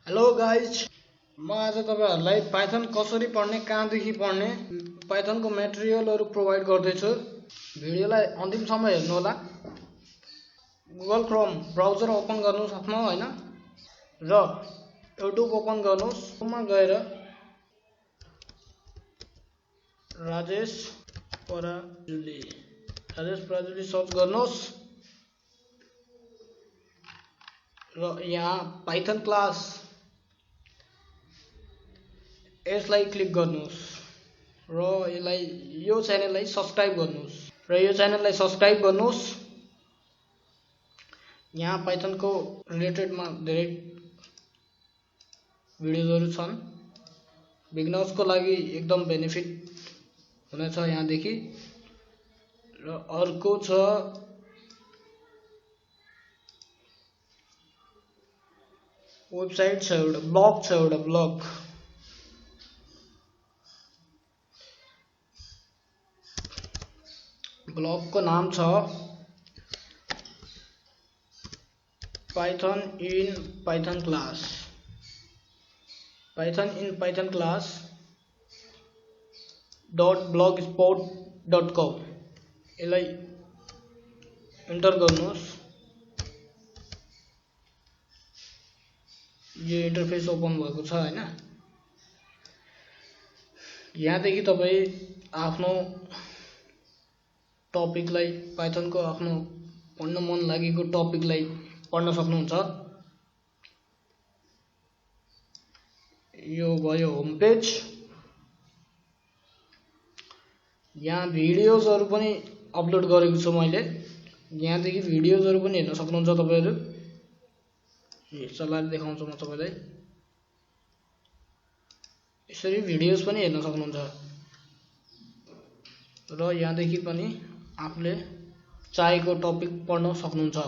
Hello guys, म आज तपाईहरुलाई पाइथन कसरी पढ्ने, कहाँदेखि पढ्ने, पाइथनको मेटेरियलहरु प्रोवाइड गर्दैछु। भिडियोलाई अन्तिमसम्म हेर्नु होला। गुगल क्रोम ब्राउजर ओपन गर्नुस् आफ्नो हैन र युट्युब ओपन गर्नुस्। मा गएर राजेश पराजुली सर्च गर्नुस् र यहाँ पाइथन क्लास यसलाई क्लिक गर्नुस् र यो च्यानललाई सब्स्क्राइब गर्नुस् यहाँ पाइथनको रिलेटेडमा धेरै भिडियोजहरु छन्। बिगिनर्सको लागि एकदम बेनिफिट हुनेछ यहाँदेखि। र अर्को छ वेबसाइट छ एउटा, ब्लग ब्लगको नाम छ python in python class .blogspot.com यसलाई इन्टर गर्नुस्। यो इन्टरफेस ओपन भएको छ हैन। यहाँदेखि तपाई आफ्नो टपिकलाई, पाइथनको आफ्नो पढ्न मन लागेको टपिकलाई पढ्न सक्नुहुन्छ। यो भयो होम पेज। यहाँ भिडियोजहरु पनि अपलोड गरेको छु मैले। यहाँदेखि भिडियोजहरु पनि हेर्न सक्नुहुन्छ तपाईहरु। चलाएर देखाउँछु म तपाईलाई। यसरी भिडियोज पनि हेर्न सक्नुहुन्छ र यहाँदेखि पनि आफूले चाहेको टपिक पढ्न सक्नुहुन्छ।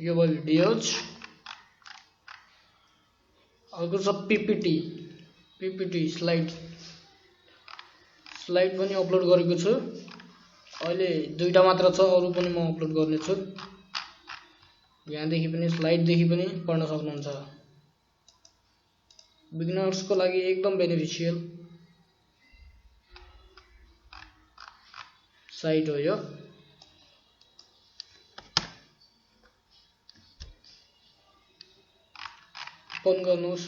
यो भयो भिडियोज। अर्को छ पीपीटी स्लाइड पनि अपलोड गरेको छु। अहिले दुईटा मात्र छ, अरु पनि म अपलोड गर्ने छु। यहाँदेखि पनि स्लाइडदेखि पनि पढ्न सक्नुहुन्छ। बिगिनर्सको लागि एकदम बेनिफिशियल साइट हो यो। ओपन गर्नुस्,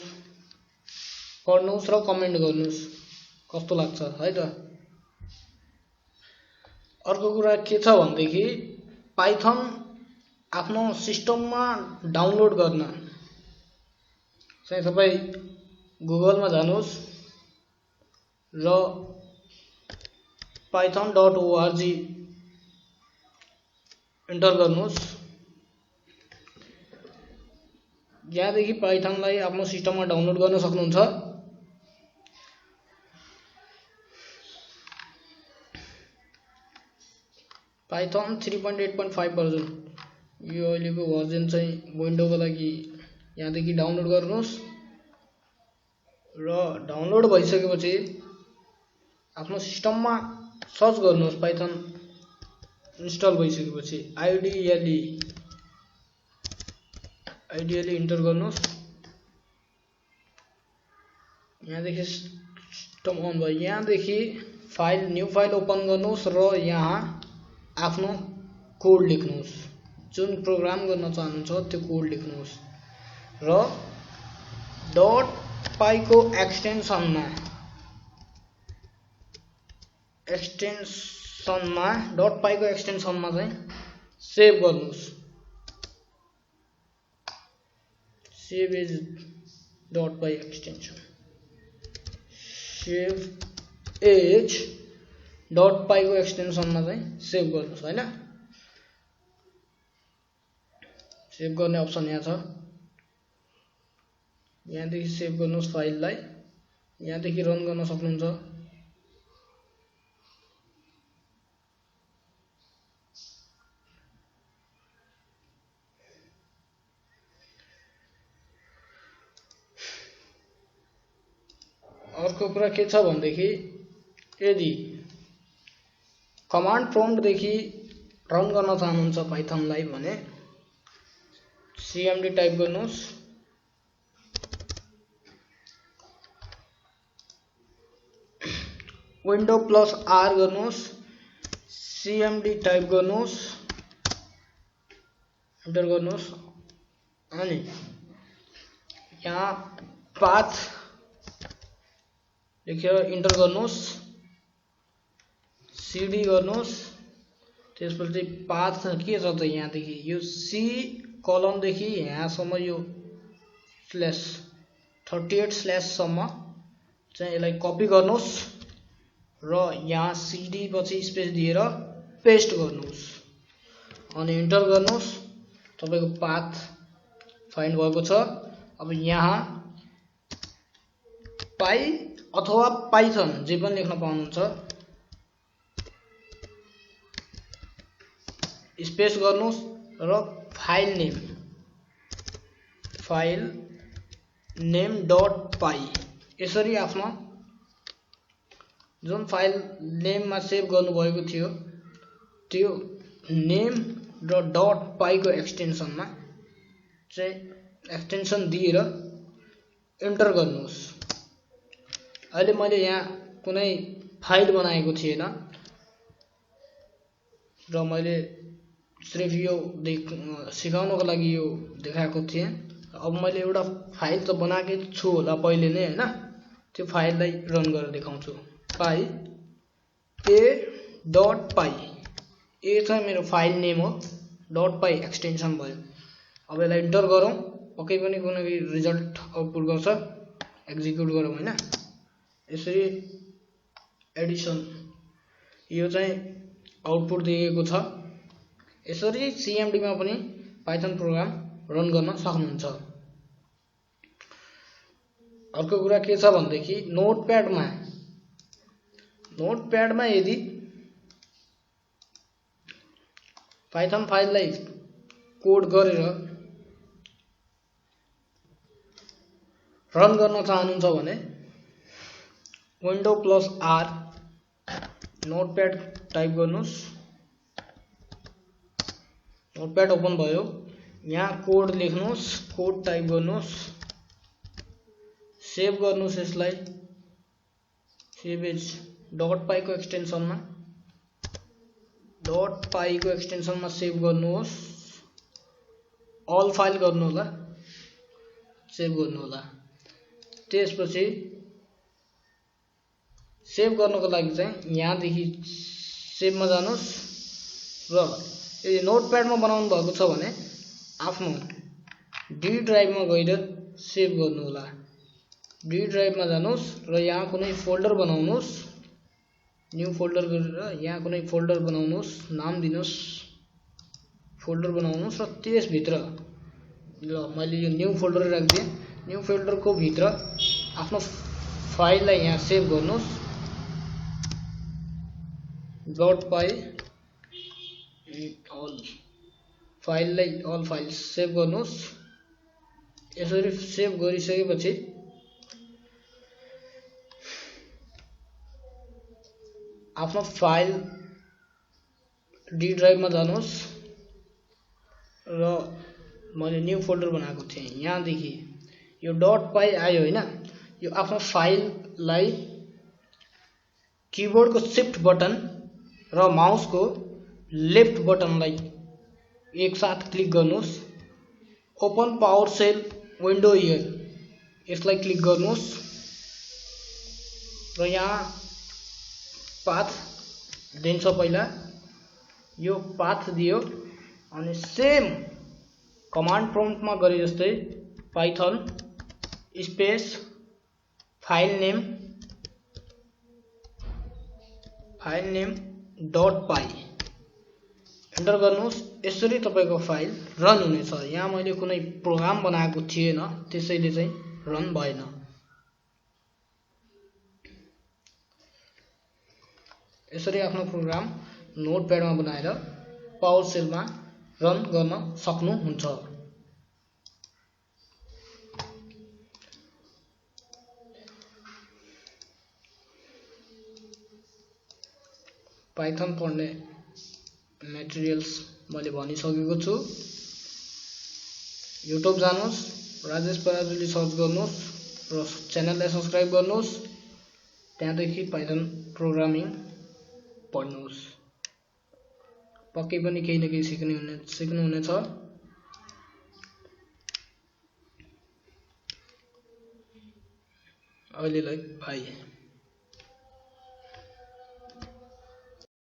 पढ्नुस् र कमेन्ट गर्नुस् कस्तो लाग्छ है त। अर्को कुरा के छ भन्देखि पाइथन आफ्नो सिस्टममा डाउनलोड गर्न चाहिँ तपाई गुगलमा जानुस् र python.org इन्टर गर्नुस्। यहाँदेखि पाइथनलाई आफ्नो सिस्टममा डाउनलोड गर्न सक्नुहुन्छ। पाइथन 3.8.5 भर्जन यो अहिलेको भर्जन चाहिँ विन्डोको लागि यहाँदेखि डाउनलोड गर्नुस् र डाउनलोड भइसकेपछि आफ्नो सिस्टममा सर्च गर्नुस्। पाइथन इन्स्टल भइसकेपछि आइडियली इन्टर गर्नुस्। यहाँदेखि सिस्टम अन भयो। यहाँदेखि न्यू फाइल ओपन गर्नुस् र यहाँ आफ्नो कोड लेख्नुस्। जुन प्रोग्राम गर्न चाहनुहुन्छ त्यो कोड लेख्नुस् र .py को एक्सटेन्सनमा चाहिँ सेभ गर्नुस्। Save as .py extension, save as .py को एक्सटेन्सनमा चाहिँ सेभ गर्नुस् हैन। सेभ गर्ने अप्सन यहाँ छ। यहाँदेखि सेभ गर्नुस् फाइललाई। यहाँदेखि रन गर्न सक्नुहुन्छ। अर्को कुरा के छ भन्देखि यदि कमान्ड प्रम्प्टदेखि रन गर्न चाहनुहुन्छ पाइथनलाई भने cmd टाइप गर्नुस् विन्डो प्लस आर गर्नुस् cmd टाइप गर्नुस् इन्टर गर्नुस् अनि यहाँ पाथ लेखेर इन्टर गर्नुस् cd गर्नुस् त्यसपछि पाथ के छ त यहाँ देखि यो सी कलम देखि यहाँसम्म यो स्ल्याश 38 स्ल्याश सम्म चाहिँ यसलाई कपी गर्नुस् र यहाँ cd पछि स्पेस दिएर पेस्ट गर्नुस् अनि इन्टर गर्नुस् तपाईको पाथ फाइन्ड भएको छ अब यहाँ पाइ अथवा पाइथन जे पनि लेख्न पाउनुहुन्छ स्पेस गर्नुस् र फाइल नेम डट पाइ यसरी आफ्नो जुन फाइल नेममा सेभ गर्नुभएको थियो त्यो नेम र डट पाइ को एक्सटेन्सनमा चाहिँ एक्सटेन्सन दिएर इन्टर गर्नुस् अहिले मैले यहाँ कुनै फाइल बनाएको थिएन र मैले सिर्फ यो सिकाउनको लागि यो देखाएको थिएँ अब मैले एउटा फाइल त बनाएकै छु होला पहिले नै हैन त्यो फाइललाई रन गरेर देखाउँछु पाइ ए डट पाइ ए चाहिँ मेरो फाइल नेम हो डट पाइ एक्सटेन्सन भयो अब यसलाई इन्टर गरौँ पक्कै पनि कुनै रिजल्ट आउटपुट गर्छ एक्जिक्युट गरौँ हैन यसरी एडिसन यो चाहिँ आउटपुट दिएको छ यसरी cmd मा पनि पाइथन प्रोग्राम रन गर्न सक्नुहुन्छ अर्को कुरा के छ भन्देखि नोटप्याडमा यदि पाइथन फाइललाई कोड गरेर रन गर्न चाहनुहुन्छ भने window plus R notepad type गर्नुस् नोटप्याड ओपन भयो यहाँ कोड लेख्नुस् कोड टाइप गर्नुस् सेभ गर्नुस् यसलाई सेभ एज डट पाइ को एक्सटेन्सनमा सेभ गर्नुहोस् अल फाइल गर्नु होला सेभ गर्नु होला त्यसपछि सेभ गर्नको लागि चाहिँ यहाँ देखि सेभमा जानुस् र यदि नोटप्याडमा बनाउनु भएको छ भने आफ्नो डी ड्राइभमा गएर सेभ गर्नु होला डी ड्राइभमा जानुस् र यहाँ कुनै फोल्डर बनाउनुस् न्यू फोल्डर गरेर यहाँ कुनै फोल्डर बनाउनुस् नाम दिनुस् फोल्डर बनाउनुस् र त्यस भित्र ल मैले यो न्यू फोल्डर राख्दिए न्यू फोल्डरको भित्र आफ्नो फाइललाई यहाँ सेभ गर्नुस् डट पाइ अल फाइल सेभ गर्नुस् यसरी सेभ गरिसकेपछि आफ्नो फाइल डी ड्राइभमा जानुस् र मैले न्यू फोल्डर बनाएको थिएँ यहाँदेखि यो डट पाइ आयो हैन यो आफ्नो फाइललाई किबोर्डको शिफ्ट बटन र माउसको लेफ्ट बटनलाई एक साथ क्लिक गर्नुस् open PowerShell window here यसलाई क्लिक गर्नुस् र यहाँ पाथ दिन्छ पहिला यो पाथ दियो अनि सेम कमान्ड प्रम्प्टमा गरे जस्तै Python space file name dot पाइ इन्टर गर्नुस् यसरी तपाईको फाइल रन हुनेछ यहाँ मैले कुनै प्रोग्राम बनाएको थिएन त्यसैले चाहिँ रन भएन यसरी आफ्नो प्रोग्राम नोटप्याडमा बनाएर पावर सेलमा रन गर्न सक्नुहुन्छ पाइथन पढ्ने मेटेरियल्स मैले भनिसकेको छु युट्युब जानुहोस्, राजेश पराजुली सर्च गर्नुहोस् र च्यानललाई सब्स्क्राइब गर्नुहोस्। त्यहाँदेखि पाइथन प्रोग्रामिङ पढ्नुहोस्। पक्कै पनि केही न केही सिक्नुहुनेछ। अहिलेलाई बाइ।